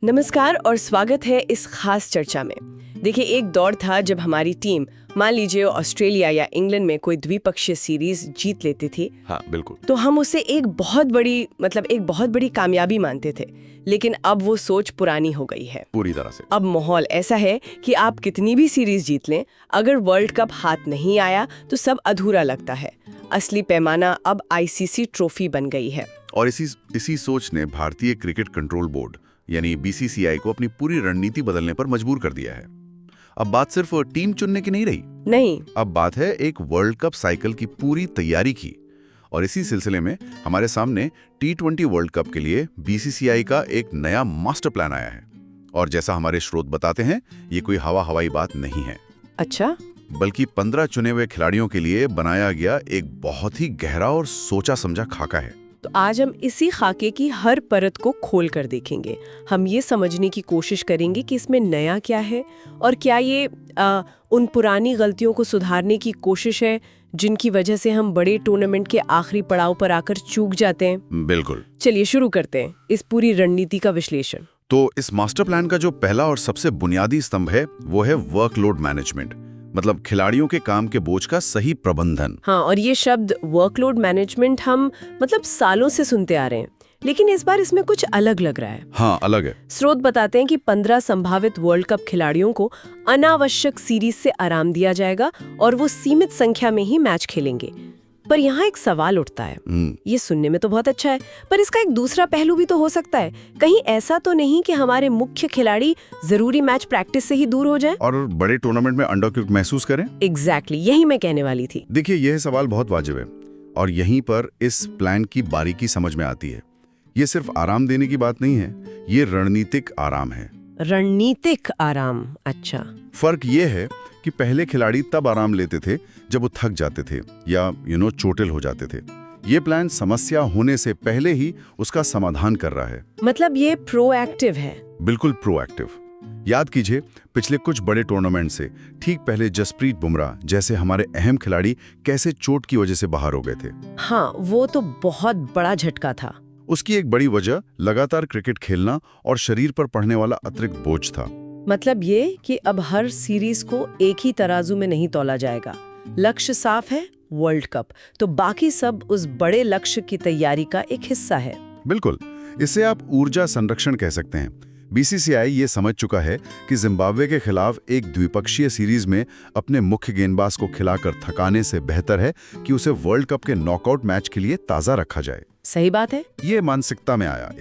नमस्कार और स्वागत है इस खास चर्चा में। देखिए, एक दौर था जब हमारी टीम, मान लीजिए ऑस्ट्रेलिया या इंग्लैंड में कोई द्विपक्षीय सीरीज जीत लेती थी। हाँ, बिल्कुल। तो हम उसे एक बहुत बड़ी कामयाबी मानते थे। लेकिन अब वो सोच पुरानी हो गई है पूरी तरह से। अब माहौल ऐसा है कि आप कितनी भी सीरीज जीत लें, अगर वर्ल्ड कप हाथ नहीं आया तो सब अधूरा लगता है। असली पैमाना अब आईसीसी ट्रॉफी बन गई है। और इसी सोच ने भारतीय क्रिकेट कंट्रोल बोर्ड यानी बीसीसीआई को अपनी पूरी रणनीति बदलने पर मजबूर कर दिया है। अब बात सिर्फ टीम चुनने की नहीं रही। नहीं, अब बात है एक वर्ल्ड कप साइकिल की पूरी तैयारी की। और इसी सिलसिले में हमारे सामने T20 वर्ल्ड कप के लिए बीसीसीआई का एक नया मास्टर प्लान आया है। और जैसा हमारे स्रोत बताते हैं, ये कोई हवाई बात नहीं है। अच्छा, बल्कि 15 चुने हुए खिलाड़ियों के लिए बनाया गया एक बहुत ही गहरा और सोचा समझा खाका है। तो आज हम इसी खाके की हर परत को खोल कर देखेंगे। हम ये समझने की कोशिश करेंगे कि इसमें नया क्या है और क्या ये उन पुरानी गलतियों को सुधारने की कोशिश है जिनकी वजह से हम बड़े टूर्नामेंट के आखिरी पड़ाव पर आकर चूक जाते हैं। बिल्कुल। चलिए शुरू करते हैं इस पूरी रणनीति का विश्लेषण। तो इस मास्टर प्लान का जो पहला और सबसे बुनियादी स्तंभ है वो है वर्कलोड मैनेजमेंट, मतलब खिलाड़ियों के काम के बोझ का सही प्रबंधन। हाँ, और ये शब्द वर्कलोड मैनेजमेंट हम सालों से सुनते आ रहे हैं, लेकिन इस बार इसमें कुछ अलग लग रहा है। हाँ, अलग है। स्रोत बताते हैं कि 15 संभावित वर्ल्ड कप खिलाड़ियों को अनावश्यक सीरीज से आराम दिया जाएगा और वो सीमित संख्या में ही मैच खेलेंगे। पर यहाँ एक सवाल उठता है। ये सुनने में तो बहुत अच्छा है, पर इसका एक दूसरा पहलू भी तो हो सकता है। कहीं ऐसा तो नहीं कि हमारे मुख्य खिलाड़ी जरूरी मैच प्रैक्टिस से ही दूर हो जाएं और बड़े टूर्नामेंट में अंडरक्यूट महसूस करें? एग्जैक्टली, यही मैं कहने वाली थी। देखिए, यह सवाल बहुत वाजिब है और यहीं पर इस प्लान की बारीकी समझ में आती है। ये सिर्फ आराम देने की बात नहीं है, ये रणनीतिक आराम है। रणनीतिक आराम, अच्छा। फर्क ये है कि पहले खिलाड़ी तब आराम लेते थे जब वो थक जाते थे या चोटिल हो जाते थे। ये प्लान समस्या होने से पहले ही उसका समाधान कर रहा है। मतलब ये प्रोएक्टिव है। बिल्कुल प्रोएक्टिव। याद कीजिए, पिछले कुछ बड़े टूर्नामेंट से ठीक पहले जसप्रीत बुमराह जैसे हमारे अहम खिलाड़ी कैसे चोट की वजह से बाहर हो गए थे। हाँ, वो तो बहुत बड़ा झटका था। उसकी एक बड़ी वजह लगातार क्रिकेट खेलना और शरीर पर पड़ने वाला अतिरिक्त बोझ था। मतलब ये कि अब हर सीरीज को एक ही तराजू में नहीं तौला जाएगा। लक्ष्य साफ है, वर्ल्ड कप, तो बाकी सब उस बड़े लक्ष्य की तैयारी का एक हिस्सा है। बिल्कुल, इसे आप ऊर्जा संरक्षण कह सकते हैं। बीसीसीआई ये समझ चुका है कि जिम्बाब्वे के खिलाफ एक द्विपक्षीय सीरीज में अपने मुख्य गेंदबाज को खिलाकर थकाने से बेहतर है कि उसे वर्ल्ड कप के नॉकआउट मैच के लिए ताज़ा रखा जाए। सही बात है। ये मानसिकता में आया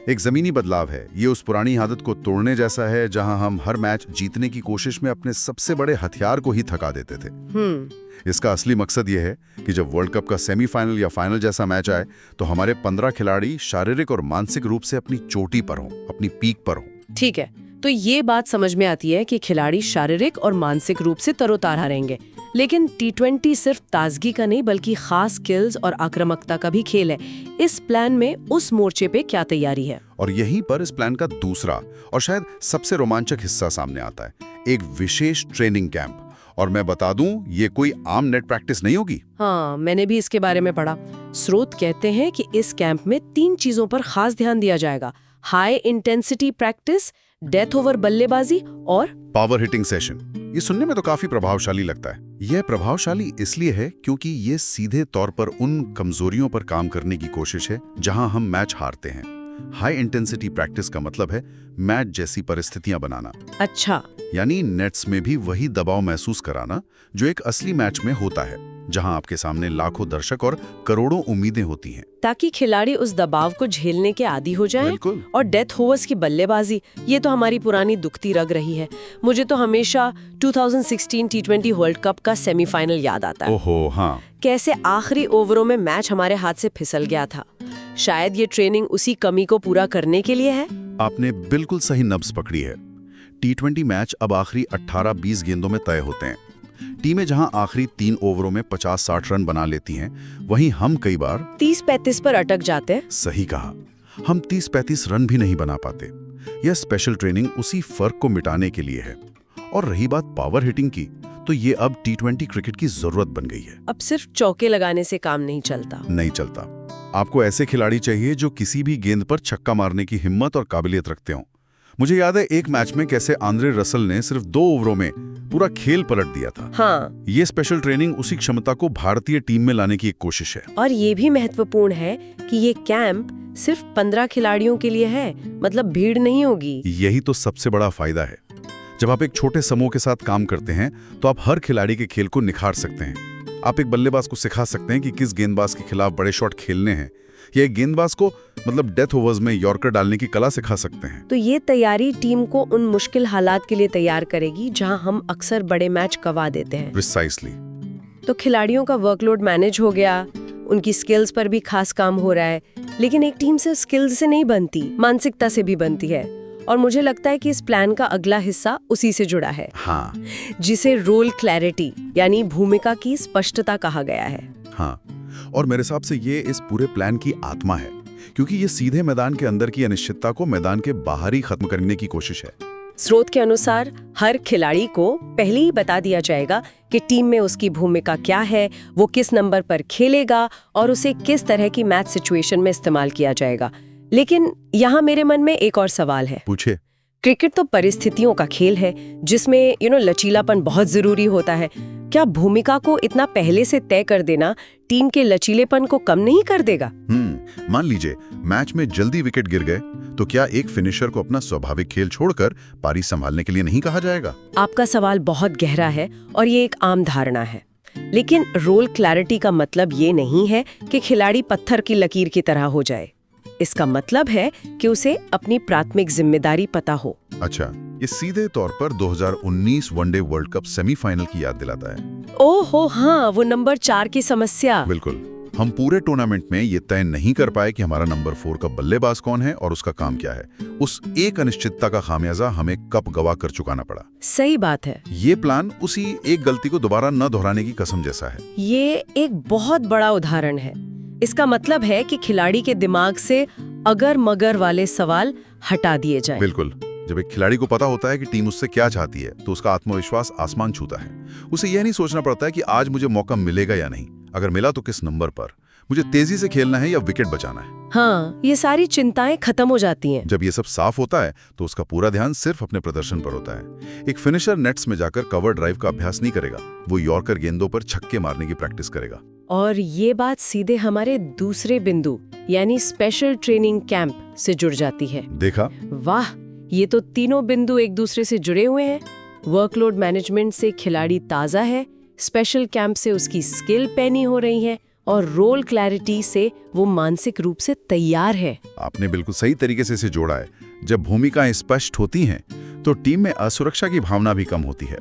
एक जमीनी बदलाव है। ये उस पुरानी आदत को तोड़ने जैसा है जहां हम हर मैच जीतने की कोशिश में अपने सबसे बड़े हथियार को ही थका देते थे। इसका असली मकसद ये है कि जब वर्ल्ड कप का सेमीफाइनल या फाइनल जैसा मैच आए तो हमारे 15 खिलाड़ी शारीरिक और मानसिक रूप से अपनी चोटी पर हों, अपनी पीक पर हों। ठीक है, तो ये बात समझ में आती है कि खिलाड़ी शारीरिक और मानसिक रूप से तरोताजा रहेंगे। लेकिन T20 सिर्फ ताजगी का नहीं बल्कि खास स्किल्स और आक्रामकता का भी खेल है। इस प्लान में उस मोर्चे पे क्या तैयारी है? और यहीं पर इस प्लान का दूसरा और शायद सबसे रोमांचक हिस्सा सामने आता है, एक विशेष ट्रेनिंग कैंप। और मैं बता दूं, ये कोई आम नेट प्रैक्टिस नहीं होगी। हाँ, मैंने भी इसके बारे में पढ़ा। स्रोत कहते हैं कि इस कैंप में 3 चीजों पर खास ध्यान दिया जाएगा: high intensity practice, death over बल्लेबाजी और पावर हिटिंग सेशन। ये सुनने में तो काफी प्रभावशाली लगता है। यह प्रभावशाली इसलिए है क्योंकि ये सीधे तौर पर उन कमजोरियों पर काम करने की कोशिश है जहां हम मैच हारते हैं। हाई इंटेंसिटी प्रैक्टिस का मतलब है मैच जैसी परिस्थितियां बनाना। अच्छा, यानी नेट्स में भी वही दबाव महसूस कराना जो एक असली मैच में होता है, जहां आपके सामने लाखों दर्शक और करोड़ों उम्मीदें होती हैं, ताकि खिलाड़ी उस दबाव को झेलने के आदी हो जाएं। बिल्कुल। और डेथ ओवर्स की बल्लेबाजी, ये तो हमारी पुरानी दुखती रग रही है। मुझे तो हमेशा 2016 T20 वर्ल्ड कप का सेमीफाइनल याद आता है। ओहो, हाँ। कैसे आखिरी ओवरों में मैच हमारे हाथ से फिसल गया था। शायद ये ट्रेनिंग उसी कमी को पूरा करने के लिए है। आपने बिल्कुल सही नब्ज पकड़ी है। T20 मैच अब आखिरी 18-20 गेंदों में तय होते हैं। टीमें जहां आखिरी 3 ओवरों में 50-60 रन बना लेती हैं, वहीं हम कई बार 30-35 पर अटक जाते हैं। सही कहा, हम 30-35 रन भी नहीं बना पाते। यह स्पेशल ट्रेनिंग उसी फर्क को मिटाने के लिए है। और रही बात पावर हिटिंग की, तो ये अब T20 क्रिकेट की जरूरत बन गई है। अब सिर्फ चौके लगाने से काम नहीं चलता। आपको ऐसे खिलाड़ी चाहिए जो किसी भी गेंद पर छक्का मारने की हिम्मत और काबिलियत रखते हों। मुझे याद है एक मैच में कैसे आंद्रे रसल ने सिर्फ 2 ओवरों में पूरा खेल पलट दिया था। हाँ, ये स्पेशल ट्रेनिंग उसी क्षमता को भारतीय टीम में लाने की एक कोशिश है। और ये भी महत्वपूर्ण है कि ये कैंप सिर्फ 15 खिलाड़ियों के लिए है, मतलब भीड़ नहीं होगी। यही तो सबसे बड़ा फायदा है। जब आप एक छोटे समूह के साथ काम करते हैं तो आप हर खिलाड़ी के खेल को निखार सकते हैं। आप एक बल्लेबाज को सिखा सकते हैं कि किस गेंदबाज के खिलाफ बड़े शॉट खेलने हैं, या एक गेंदबाज को मतलब डेथ ओवर्स में यॉर्कर डालने की कला सिखा सकते हैं। तो ये तैयारी टीम को उन मुश्किल हालात के लिए तैयार करेगी जहां हम अक्सर बड़े मैच गंवा देते हैं। प्रिसाइसली। तो खिलाड़ियों का वर्कलोड मैनेज हो गया, उनकी स्किल्स पर भी खास काम हो रहा है, लेकिन एक टीम सिर्फ स्किल्स से नहीं बनती, मानसिकता से भी बनती है। और मुझे लगता है कि इस प्लान का अगला हिस्सा उसी से जुड़ा है। हाँ। जिसे रोल क्लैरिटी यानी भूमिका की स्पष्टता कहा गया है। हाँ, और मेरे हिसाब से ये इस पूरे प्लान की आत्मा है, क्योंकि ये सीधे मैदान के अंदर की अनिश्चितता को मैदान के बाहर ही खत्म करने की कोशिश है। स्रोत के अनुसार हर खिलाड़ी को पहले ही बता दिया जाएगा कि टीम में उसकी भूमिका क्या है, वो किस नंबर पर खेलेगा और उसे किस तरह की मैच सिचुएशन में इस्तेमाल किया जाएगा। लेकिन यहाँ मेरे मन में एक और सवाल है। पूछे। क्रिकेट तो परिस्थितियों का खेल है जिसमें लचीलापन बहुत जरूरी होता है। क्या भूमिका को इतना पहले से तय कर देना टीम के लचीलेपन को कम नहीं कर देगा? मान लीजिए मैच में जल्दी विकेट गिर गए, तो क्या एक फिनिशर को अपना स्वाभाविक खेल छोड़कर पारी संभालने के लिए नहीं कहा जाएगा? आपका सवाल बहुत गहरा है और ये एक आम धारणा है। लेकिन रोल क्लैरिटी का मतलब ये नहीं है कि खिलाड़ी पत्थर की लकीर की तरह हो जाए। इसका मतलब है कि उसे अपनी प्राथमिक जिम्मेदारी पता हो। अच्छा, ये सीधे तौर पर 2019 वनडे वर्ल्ड कप सेमीफाइनल की याद दिलाता है। ओहो हाँ, वो नंबर 4 की समस्या। बिल्कुल। हम पूरे टूर्नामेंट में ये तय नहीं कर पाए कि हमारा नंबर 4 का बल्लेबाज कौन है और उसका काम क्या है। उस एक अनिश्चितता का खामियाजा हमें कप गवा कर चुकाना पड़ा। सही बात है। ये प्लान उसी एक गलती को दोबारा न दोहराने की कसम जैसा है। ये एक बहुत बड़ा उदाहरण है। इसका मतलब है कि खिलाड़ी के दिमाग से अगर मगर वाले सवाल हटा दिए जाएं। बिल्कुल। जब एक खिलाड़ी को पता होता है कि टीम उससे क्या चाहती है, तो उसका आत्मविश्वास आसमान छूता है। उसे यह नहीं सोचना पड़ता है कि आज मुझे मौका मिलेगा या नहीं, अगर मिला तो किस नंबर पर, मुझे तेजी से खेलना है या विकेट बचाना है। हाँ, ये सारी चिंताएं खत्म हो जाती हैं। जब ये सब साफ होता है तो उसका पूरा ध्यान सिर्फ अपने प्रदर्शन पर होता है। एक फिनिशर नेट्स में जाकर कवर ड्राइव का अभ्यास नहीं करेगा, वो यॉर्कर गेंदों पर छक्के मारने की प्रैक्टिस करेगा। और ये बात सीधे हमारे दूसरे बिंदु यानी स्पेशल ट्रेनिंग कैंप से जुड़ जाती है। देखा? वाह, ये तो तीनों बिंदु एक दूसरे से जुड़े हुए हैं। वर्कलोड मैनेजमेंट से खिलाड़ी ताजा है, स्पेशल कैंप से उसकी स्किल पैनी हो रही है, और रोल क्लैरिटी से वो मानसिक रूप से तैयार है। आपने बिल्कुल सही तरीके से इसे जोड़ा है। जब भूमिकाएं स्पष्ट होती हैं तो टीम में असुरक्षा की भावना भी कम होती है।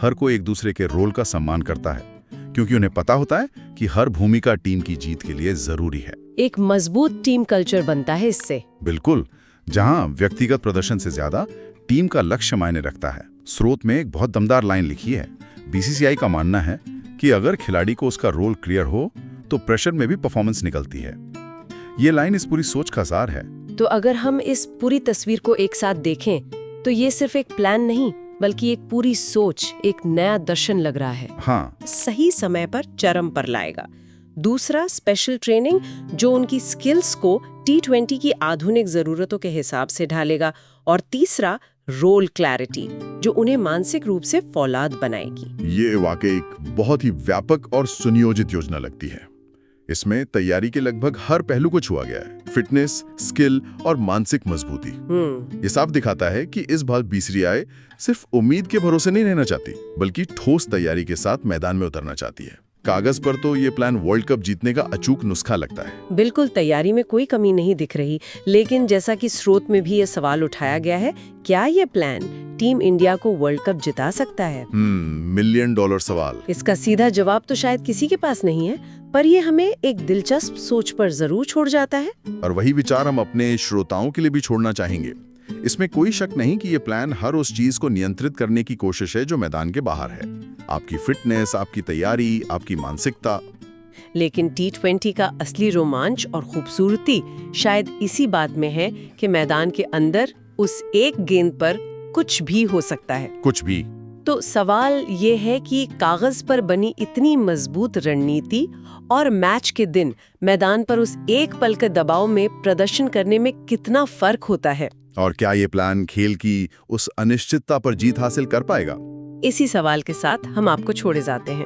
हर कोई एक दूसरे के रोल का सम्मान करता है, क्योंकि उन्हें पता होता है कि हर भूमिका टीम की जीत के लिए जरूरी है। एक मजबूत टीम कल्चर बनता है इससे। बिल्कुल, जहां व्यक्तिगत प्रदर्शन से ज्यादा टीम का लक्ष्य मायने रखता है। स्रोत में एक बहुत दमदार लाइन लिखी है। बीसीसीआई का मानना है कि अगर खिलाड़ी को उसका रोल क्लियर हो तो प्रेशर में भी परफॉर्मेंस निकलती है। ये लाइन इस पूरी सोच का सार है। तो अगर हम इस पूरी तस्वीर को एक साथ देखें तो ये सिर्फ एक प्लान नहीं बल्कि एक पूरी सोच, एक नया दर्शन लग रहा है। हाँ, सही समय पर चरम पर लाएगा। दूसरा, स्पेशल ट्रेनिंग जो उनकी स्किल्स को T20 की आधुनिक जरूरतों के हिसाब से ढालेगा। और तीसरा, रोल क्लैरिटी जो उन्हें मानसिक रूप से फौलाद बनाएगी। ये वाकई एक बहुत ही व्यापक और सुनियोजित योजना लगती है। इसमें तैयारी के लगभग हर पहलू को छुआ गया है। फिटनेस, स्किल और मानसिक मजबूती। ये साफ दिखाता है कि इस बार बीसीसीआई सिर्फ उम्मीद के भरोसे नहीं रहना चाहती, बल्कि ठोस तैयारी के साथ मैदान में उतरना चाहती है। कागज पर तो ये प्लान वर्ल्ड कप जीतने का अचूक नुस्खा लगता है। बिल्कुल, तैयारी में कोई कमी नहीं दिख रही। लेकिन जैसा कि स्रोत में भी ये सवाल उठाया गया है, क्या ये प्लान टीम इंडिया को वर्ल्ड कप जिता सकता है? $1 मिलियन सवाल। इसका सीधा जवाब तो शायद किसी के पास नहीं है, पर ये हमें एक दिलचस्प सोच पर जरूर छोड़ जाता है। और वही विचार हम अपने श्रोताओं के लिए भी छोड़ना चाहेंगे। इसमें कोई शक नहीं कि ये प्लान हर उस चीज को नियंत्रित करने की कोशिश है जो मैदान के बाहर है। आपकी फिटनेस, आपकी तैयारी, आपकी मानसिकता। लेकिन T20 का असली रोमांच और खूबसूरती शायद इसी बात में है कि मैदान के अंदर उस एक गेंद पर कुछ भी हो सकता है। कुछ भी। तो सवाल ये है कि कागज पर बनी इतनी मजबूत रणनीति और मैच के दिन मैदान पर उस एक पल के दबाव में प्रदर्शन करने में कितना फर्क होता है। और क्या ये प्लान खेल की उस अनिश्चितता पर जीत हासिल कर पाएगा? इसी सवाल के साथ हम आपको छोड़े जाते हैं।